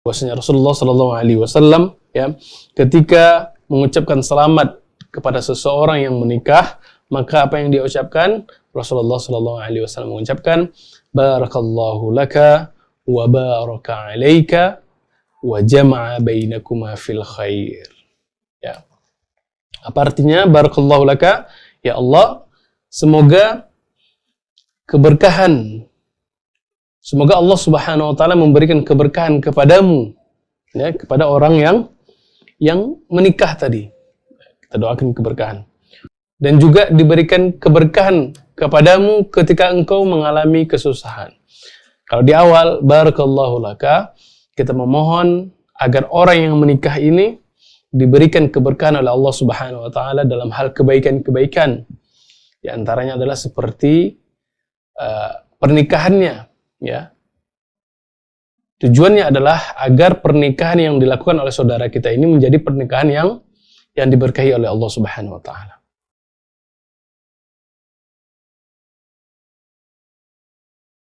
bahwasanya Rasulullah Shallallahu Alaihi Wasallam ya ketika mengucapkan selamat kepada seseorang yang menikah, maka apa yang dia ucapkan? Rasulullah Shallallahu Alaihi Wasallam mengucapkan barakallahu laka wa baraka alaika wa jama'a bainakuma fil khair. Ya. Apa artinya barakallahu laka? Ya Allah, semoga keberkahan, semoga Allah Subhanahu wa taala memberikan keberkahan kepadamu, ya, kepada orang yang menikah tadi. Kita doakan keberkahan. Dan juga diberikan keberkahan kepadamu ketika engkau mengalami kesusahan. Kalau di awal barakallahu laka, kita memohon agar orang yang menikah ini diberikan keberkahan oleh Allah Subhanahu wa taala dalam hal kebaikan-kebaikan. Di antaranya adalah seperti pernikahannya, ya. Tujuannya adalah agar pernikahan yang dilakukan oleh saudara kita ini menjadi pernikahan yang diberkahi oleh Allah Subhanahu wa taala.